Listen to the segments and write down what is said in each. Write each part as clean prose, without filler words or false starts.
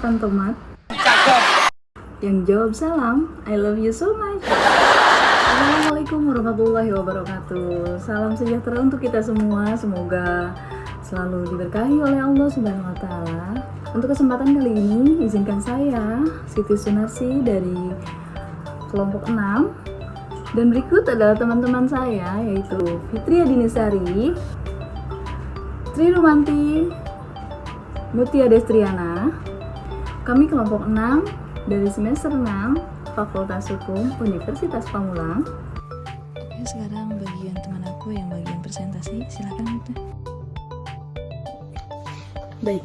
makan tomat? Yang jawab salam, I love you so much. Assalamualaikum warahmatullahi wabarakatuh. Salam sejahtera untuk kita semua. Semoga selalu diberkahi oleh Allah Subhanahu wa taala. Untuk kesempatan kali ini, izinkan saya Siti Sunarsi dari kelompok 6. Dan berikut adalah teman-teman saya, yaitu Fitria Dinisari, Tri Rumanti, Mutia Destriana. Kami kelompok 6 dari semester 6 Fakultas Hukum Universitas Pamulang. Oke, sekarang bagian teman aku yang bagian presentasi, silakan Mutia. Baik,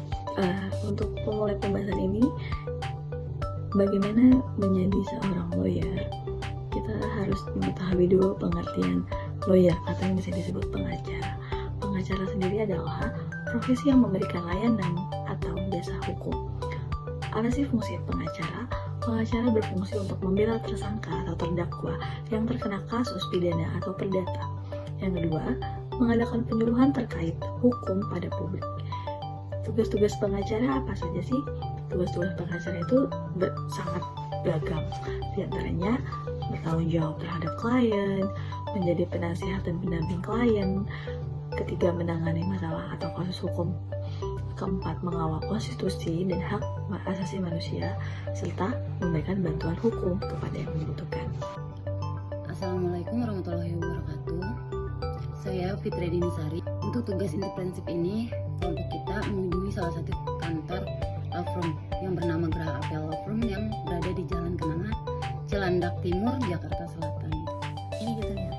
untuk memulai pembahasan ini, bagaimana menjadi seorang lawyer, kita harus mengetahui dulu pengertian lawyer atau yang bisa disebut pengacara. Pengacara sendiri adalah profesi yang memberikan layanan atau jasa hukum. Apa sih fungsi pengacara? Pengacara berfungsi untuk membela tersangka atau terdakwa yang terkena kasus pidana atau perdata. Yang kedua, mengadakan penyuluhan terkait hukum pada publik. Tugas-tugas pengacara apa saja sih? Tugas-tugas pengacara itu sangat beragam. Di antaranya bertanggung jawab terhadap klien, menjadi penasihat dan pendamping klien. Ketiga, menangani masalah atau kasus hukum. Keempat, mengawal konstitusi dan hak asasi manusia, serta memberikan bantuan hukum kepada yang membutuhkan. Assalamualaikum warahmatullahi wabarakatuh. Saya Fitria Dinisari. Untuk tugas inti prinsip ini, kelompok kita mengunjungi salah satu kantor law firm yang bernama Geraha Apel Law Firm yang berada di Jalan Kenanga, Cilandak Timur, Jakarta Selatan. Ini gitu ya.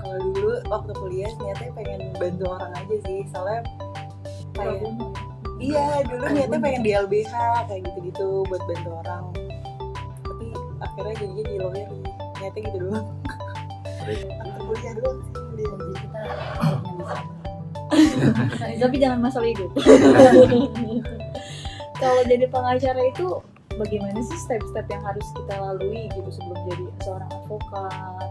Kalau dulu waktu kuliah niatnya pengen bantu orang aja sih, soalnya kayak iya dulu niatnya pengen di LBH kayak gitu-gitu buat bantu orang, tapi akhirnya jadinya di lawyer sih. Niatnya gitu doang. Waktu kuliah doang sih kuliah. Tapi jangan masalah hidup. Kalau jadi pengacara itu bagaimana sih step-step yang harus kita lalui gitu sebelum jadi seorang advokat?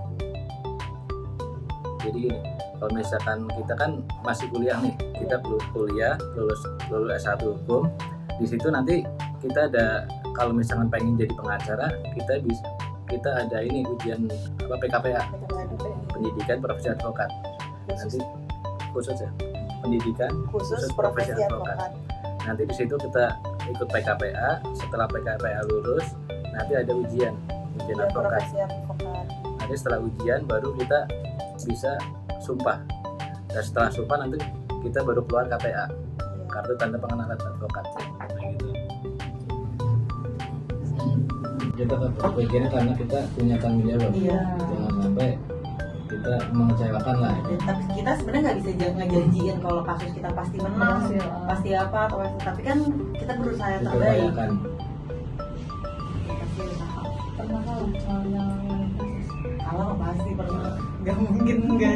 Jadi gini, kalau misalkan kita kan masih kuliah nih, kita kuliah lulus S1 hukum, di situ nanti kita ada, kalau misalkan pengen jadi pengacara, kita ada ini ujian PKPA, pendidikan profesi advokat. Nanti khusus ya, pendidikan khusus profesi advokat. Nanti di situ kita ikut PKPA, setelah PKPA lulus, nanti ada ujian advokat. Nanti setelah ujian baru kita bisa sumpah, dan setelah sumpah nanti kita baru keluar KTA, kartu tanda pengenalan advokat. Gitu. Kita bagiannya karena kita punya tanggung jawab, jangan sampai kita mengecewakan lah. Tapi kita sebenarnya nggak bisa ngejanjiin kalau kasus kita pasti menang, pasti apa atau tapi kan kita berusaha yang terbaik. Pasti usaha. Pernah Kalau pasti pernah, nggak mungkin nggak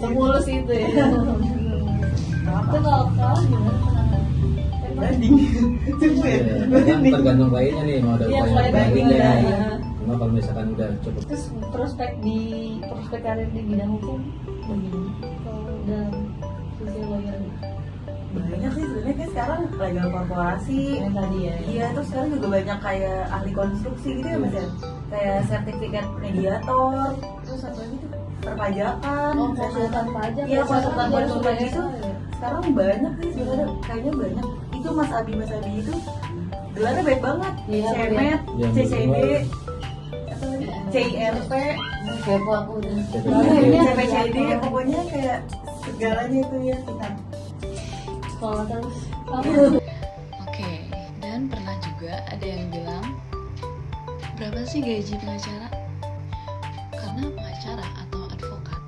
semulus itu ya. Itu kalau gimana? banding. Kan tergantung kliennya nih, mau ada upaya bandingnya. Cuma kalau misalkan udah cukup. Terus prospek karir di bidang hukum begini. Kalau dalam sisi lawyer Banyak sih sebenarnya kan sekarang legal korporasi yang tadi ya. Iya, terus sekarang juga banyak kayak ahli konstruksi gitu ya Mas ya. Kayak sertifikat mediator, terus apa gitu? Perpajakan, konsultan pajak. Iya, konsultan ya, itu sekarang banyak sih sebenarnya, kayaknya banyak. Itu Mas Abi itu gelarnya baik banget. Iya, CMET, iya. CCD, CIRP, kepo aku udah. CPCD, pokoknya kayak segalanya itu ya kita. Sekolah terus. Oke, dan pernah juga ada yang bilang, berapa sih gaji pengacara? Karena pengacara atau advokat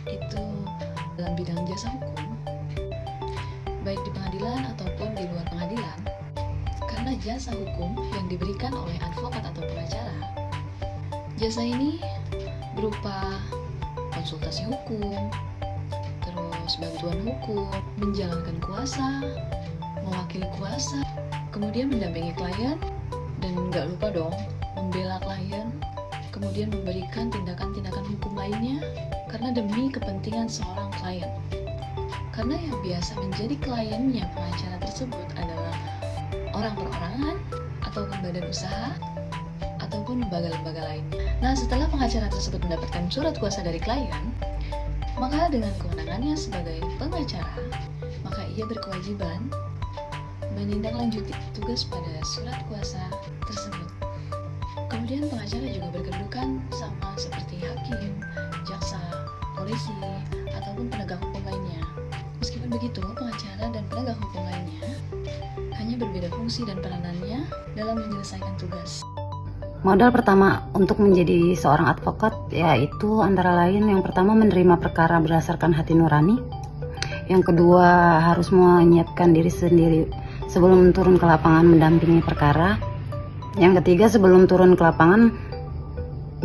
itu dalam bidang jasa hukum, baik di pengadilan ataupun di luar pengadilan, karena jasa hukum yang diberikan oleh advokat atau pengacara, jasa ini berupa konsultasi hukum, terus bantuan hukum, menjalankan kuasa, mewakili kuasa, kemudian mendampingi klien, dan nggak lupa dong membela klien, kemudian memberikan tindakan-tindakan hukum lainnya karena demi kepentingan seorang klien. Karena yang biasa menjadi kliennya pengacara tersebut adalah orang perorangan, ataupun badan usaha, ataupun lembaga-lembaga lainnya. Nah, setelah pengacara tersebut mendapatkan surat kuasa dari klien, maka dengan kewenangannya sebagai pengacara, maka ia berkewajiban menindaklanjuti tugas pada surat kuasa tersebut. Kemudian pengacara juga berkedudukan sama seperti hakim, jaksa, polisi, ataupun penegak hukum lainnya. Meskipun begitu, pengacara dan penegak hukum lainnya hanya berbeda fungsi dan peranannya dalam menyelesaikan tugas. Modal pertama untuk menjadi seorang advokat yaitu antara lain yang pertama menerima perkara berdasarkan hati nurani. Yang kedua harus menyiapkan diri sendiri sebelum turun ke lapangan mendampingi perkara. Yang ketiga sebelum turun ke lapangan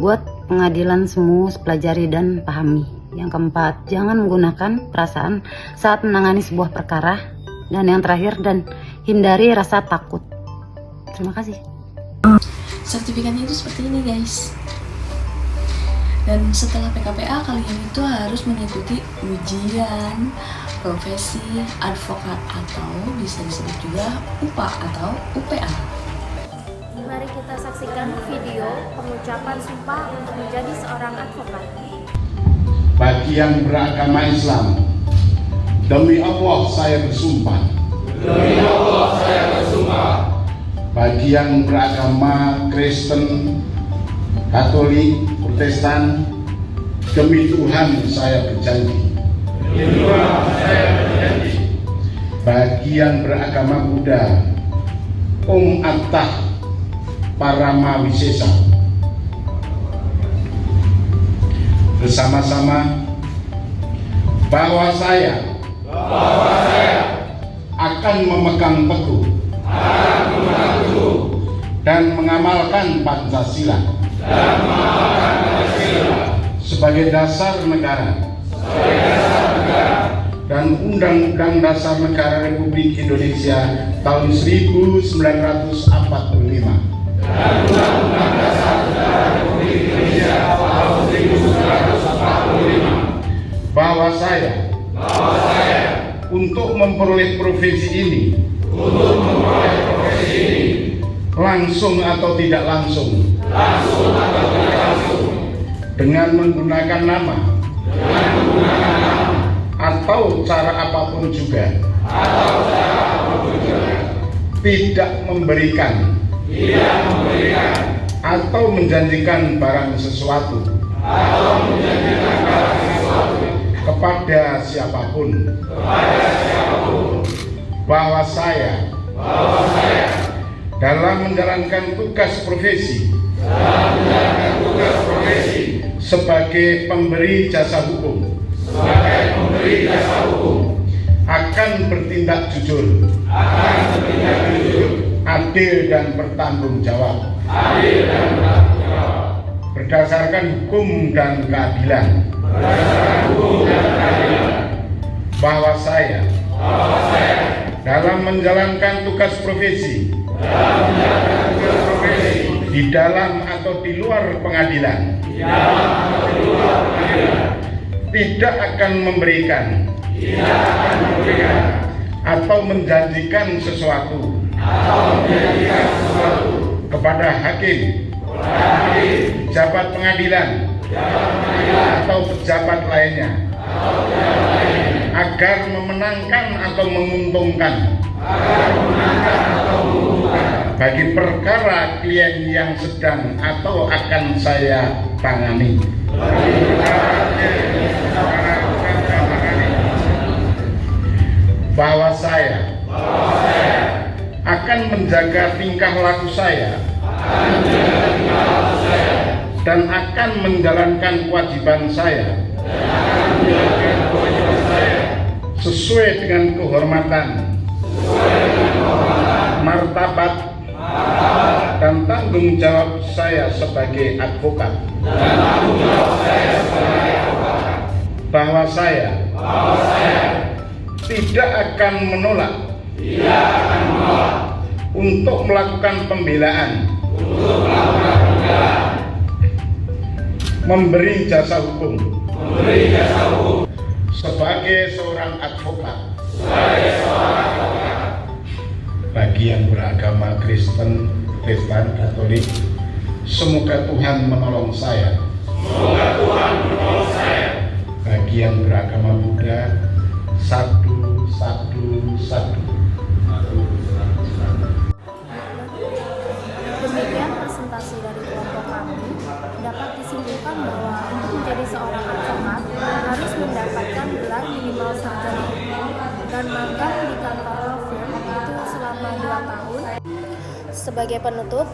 buat pengadilan semua pelajari dan pahami. Yang keempat jangan menggunakan perasaan saat menangani sebuah perkara. Dan yang terakhir dan hindari rasa takut. Terima kasih. Sertifikatnya itu seperti ini guys. Dan setelah PKPA kalian itu harus mengikuti ujian profesi advokat atau bisa disebut juga UPA atau UPA. Mari kita saksikan video pengucapan sumpah untuk menjadi seorang advokat. Bagi yang beragama Islam, demi Allah saya bersumpah. Demi Allah saya bersumpah. Bagi yang beragama Kristen, Katolik, Protestan, demi Tuhan saya berjanji. Demi Tuhan saya berjanji. Bagi yang beragama Buddha, Om Attah Paramawisesa, bersama-sama bahwa saya akan memegang teguh dan mengamalkan Pancasila sebagai dasar negara dan Undang-Undang Dasar Negara Republik Indonesia tahun 1945 bahwa saya untuk memperoleh profesi ini langsung atau tidak langsung dengan menggunakan nama atau cara apapun juga tidak memberikan atau menjanjikan barang sesuatu kepada siapapun bahwa saya dalam menjalankan tugas profesi sebagai pemberi jasa hukum akan bertindak jujur, adil dan bertanggung jawab berdasarkan hukum dan keadilan, bahwa saya dalam menjalankan tugas profesi di dalam atau di luar pengadilan tidak akan memberikan atau menjanjikan sesuatu kepada hakim, pejabat pengadilan atau pejabat lainnya agar memenangkan atau menguntungkan bagi perkara klien yang sedang atau akan saya tangani. Bahwa saya akan menjaga tingkah laku saya dan akan menjalankan kewajiban saya sesuai dengan kehormatan, martabat, dan tanggung jawab saya sebagai advokat. Bahwa saya tidak akan menolak untuk melakukan pembelaan, memberi jasa hukum sebagai seorang advokat bagi yang beragama Kristen, Katolik, semoga Tuhan menolong saya. Bagi yang beragama Buddha, 111. Demikian presentasi dari kelompok kami. Dapat disimpulkan bahwa untuk menjadi seorang advokat harus mendapatkan gelar minimal sarjana hukum dan magang di kantor law firm itu selama 2 tahun. Sebagai penutup,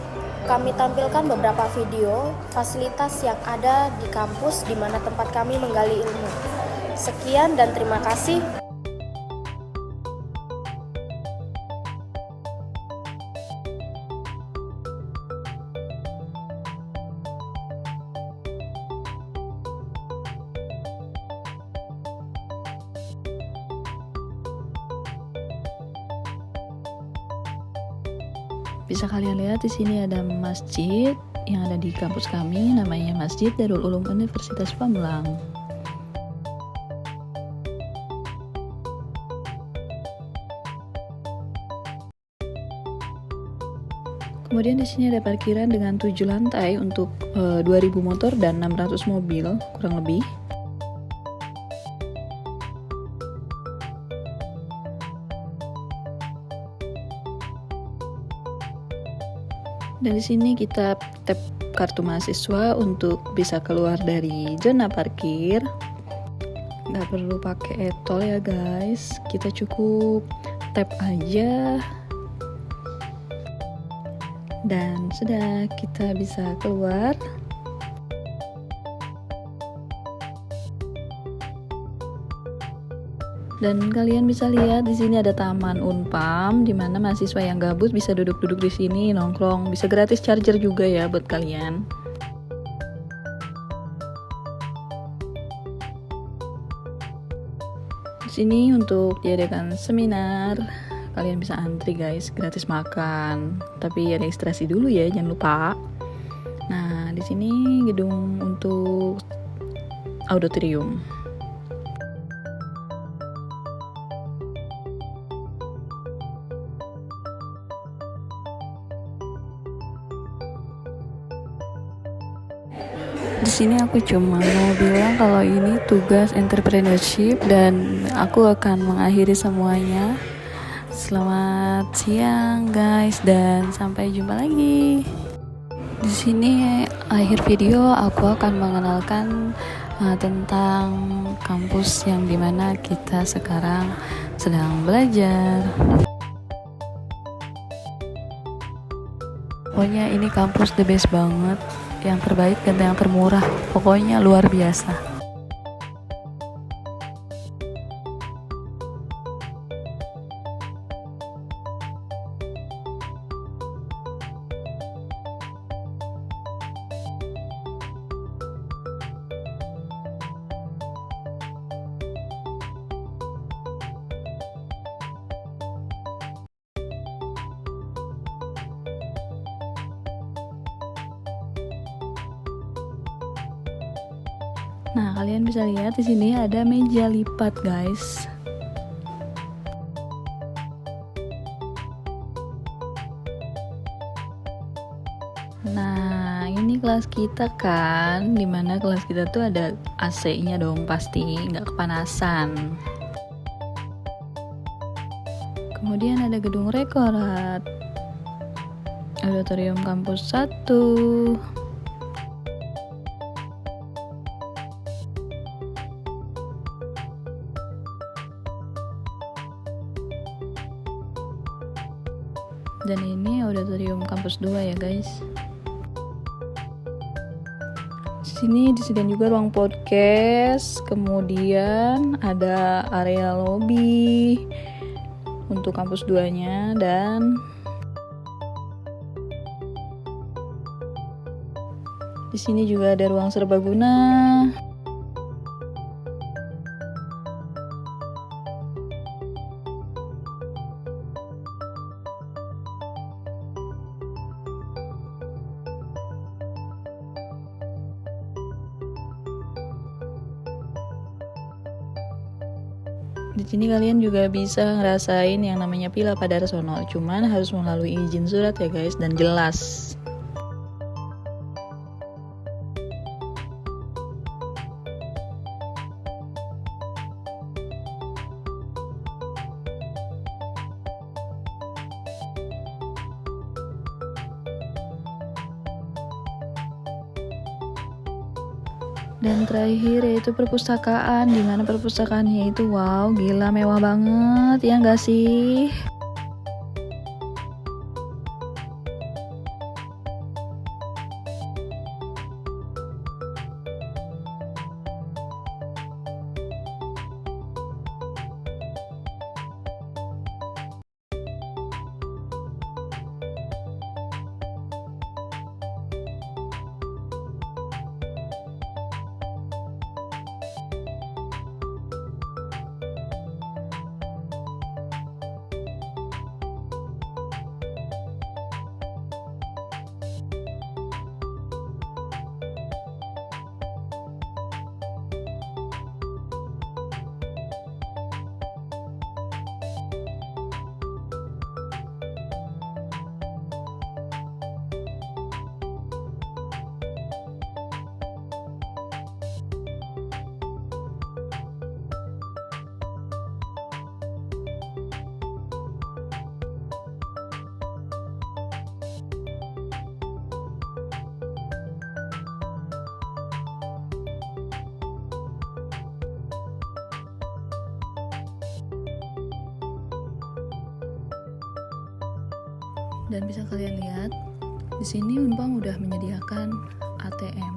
kami tampilkan beberapa video fasilitas yang ada di kampus di mana tempat kami menggali ilmu. Sekian dan terima kasih. Bisa kalian lihat di sini ada masjid yang ada di kampus kami, namanya Masjid Darul Ulum Universitas Pamulang. Kemudian di sini ada parkiran dengan 7 lantai untuk 2000 motor dan 600 mobil kurang lebih. Dan di sini kita tap kartu mahasiswa untuk bisa keluar dari zona parkir. Nggak perlu pakai e-tol ya guys, kita cukup tap aja. Dan sudah, kita bisa keluar. Dan kalian bisa lihat di sini ada taman Unpam, di mana mahasiswa yang gabut bisa duduk-duduk di sini nongkrong, bisa gratis charger juga ya buat kalian. Di sini untuk diadakan seminar, kalian bisa antri guys, gratis makan, tapi registrasi dulu ya, jangan lupa. Nah, di sini gedung untuk auditorium. Di sini aku cuma mau bilang kalau ini tugas entrepreneurship dan aku akan mengakhiri semuanya. Selamat siang guys dan sampai jumpa lagi. Di sini akhir video aku akan mengenalkan tentang kampus yang dimana kita sekarang sedang belajar. Pokoknya ini kampus the best banget, yang terbaik dan yang termurah, pokoknya luar biasa. Nah, kalian bisa lihat di sini ada meja lipat, guys. Nah, ini kelas kita kan, dimana kelas kita tuh ada AC-nya dong pasti, nggak kepanasan. Kemudian ada gedung rektorat, auditorium kampus 1. Dan ini auditorium kampus 2 ya guys. Di sini disediakan juga ruang podcast, kemudian ada area lobby untuk kampus 2-nya, dan di sini juga ada ruang serbaguna. Di sini kalian juga bisa ngerasain yang namanya Pila Padarsono, cuman harus melalui izin surat ya guys, dan jelas. Dan terakhir yaitu perpustakaan, dimana perpustakaannya itu wow, gila mewah banget ya nggak sih? Dan bisa kalian lihat, di sini Unpam udah menyediakan ATM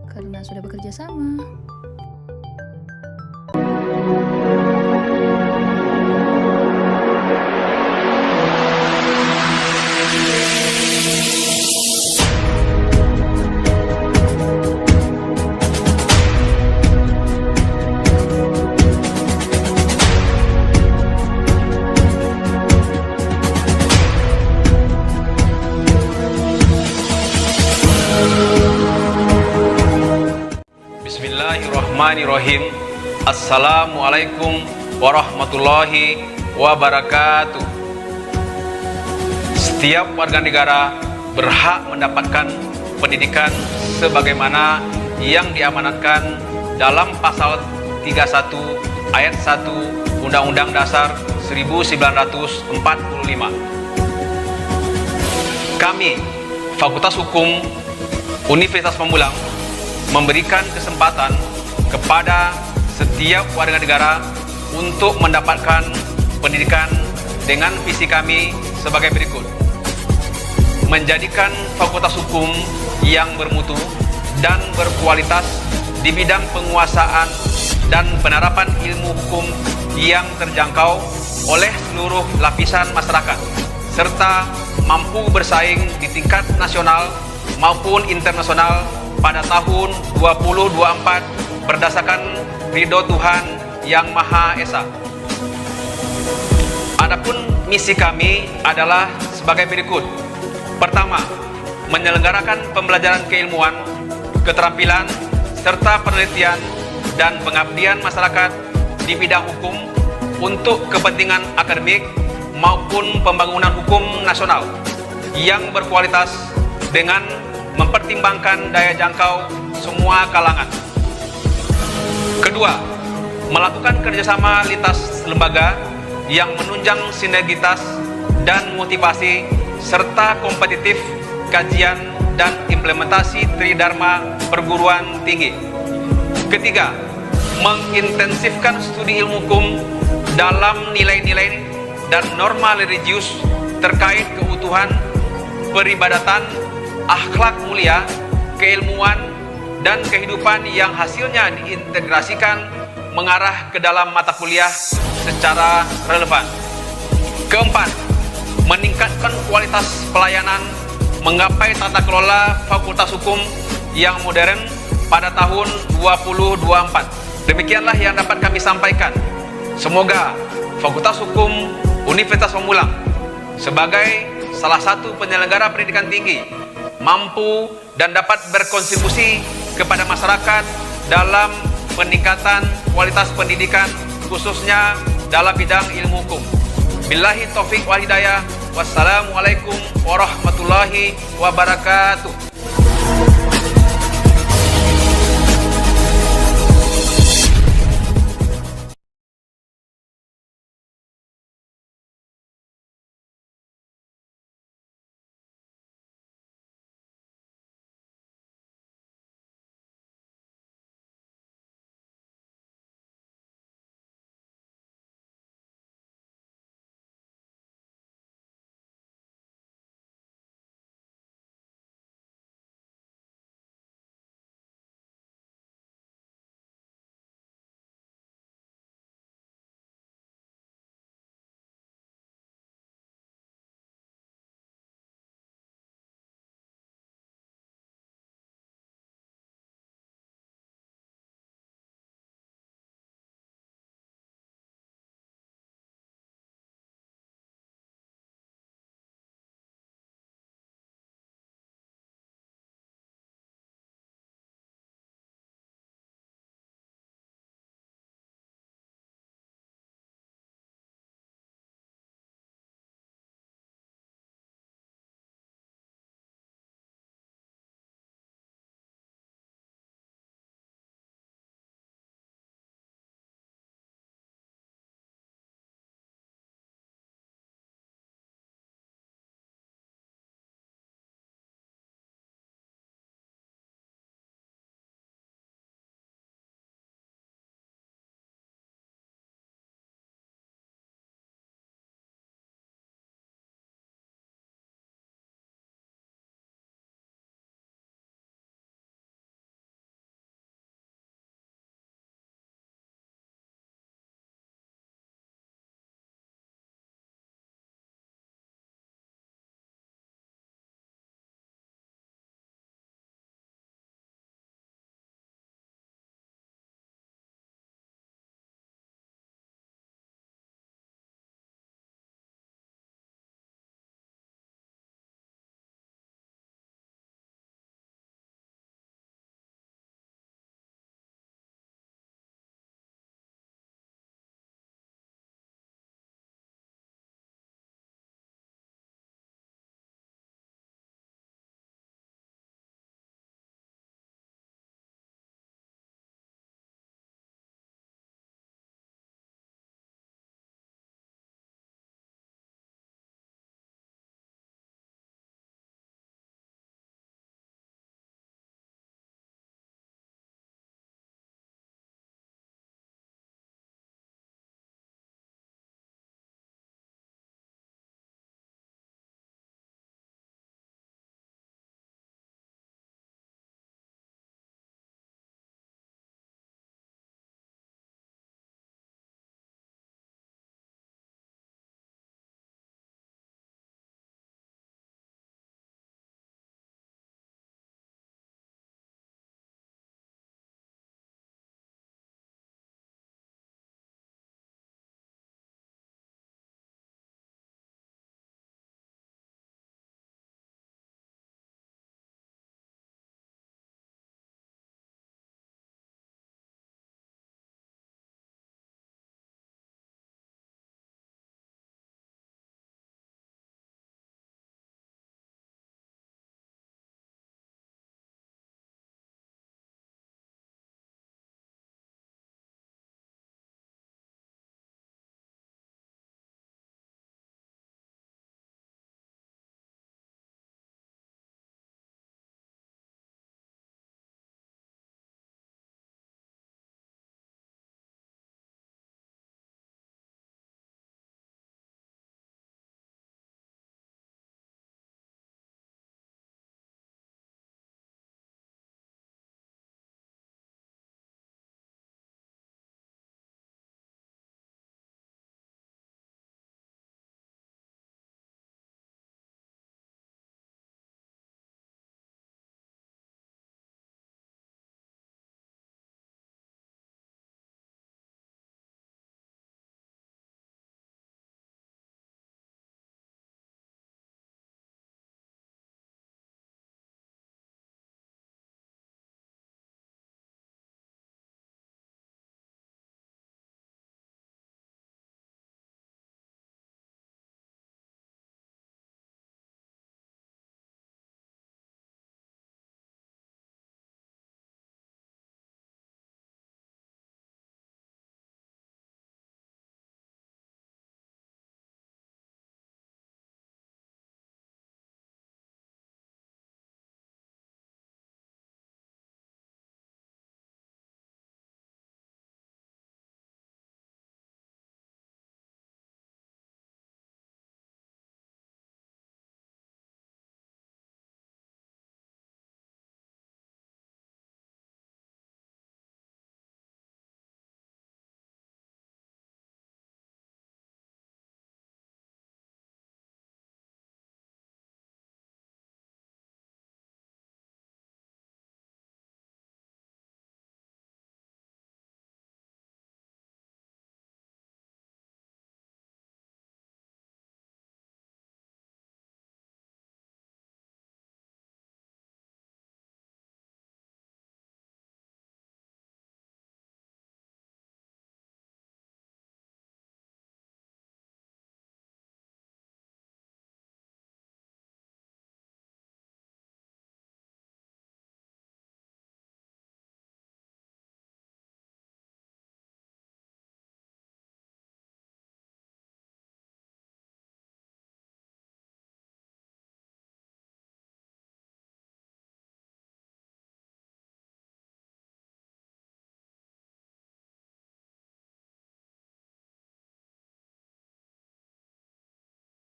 karena sudah bekerja sama. Bismillahirrahmanirrahim. Assalamualaikum warahmatullahi wabarakatuh. Setiap warga negara berhak mendapatkan pendidikan sebagaimana yang diamanatkan dalam pasal 31 ayat 1 Undang-Undang Dasar 1945. Kami, Fakultas Hukum Universitas Pamulang, memberikan kesempatan kepada setiap warga negara untuk mendapatkan pendidikan dengan visi kami sebagai berikut: menjadikan Fakultas Hukum yang bermutu dan berkualitas di bidang penguasaan dan penerapan ilmu hukum yang terjangkau oleh seluruh lapisan masyarakat, serta mampu bersaing di tingkat nasional maupun internasional pada tahun 2024 berdasarkan ridho Tuhan Yang Maha Esa. Adapun misi kami adalah sebagai berikut. Pertama, menyelenggarakan pembelajaran keilmuan, keterampilan, serta penelitian dan pengabdian masyarakat di bidang hukum untuk kepentingan akademik maupun pembangunan hukum nasional yang berkualitas dengan mempertimbangkan daya jangkau semua kalangan. Kedua, melakukan kerjasama lintas lembaga yang menunjang sinergitas dan motivasi serta kompetitif kajian dan implementasi Tridharma perguruan tinggi. Ketiga, mengintensifkan studi ilmu hukum dalam nilai-nilai dan norma religius terkait keutuhan, peribadatan, akhlak mulia, keilmuan, dan kehidupan yang hasilnya diintegrasikan mengarah ke dalam mata kuliah secara relevan. Keempat, meningkatkan kualitas pelayanan menggapai tata kelola Fakultas Hukum yang modern pada tahun 2024. Demikianlah yang dapat kami sampaikan. Semoga Fakultas Hukum Universitas Pamulang sebagai salah satu penyelenggara pendidikan tinggi mampu dan dapat berkontribusi kepada masyarakat dalam peningkatan kualitas pendidikan, khususnya dalam bidang ilmu hukum. Billahi taufik wal hidayah. Wassalamualaikum warahmatullahi wabarakatuh.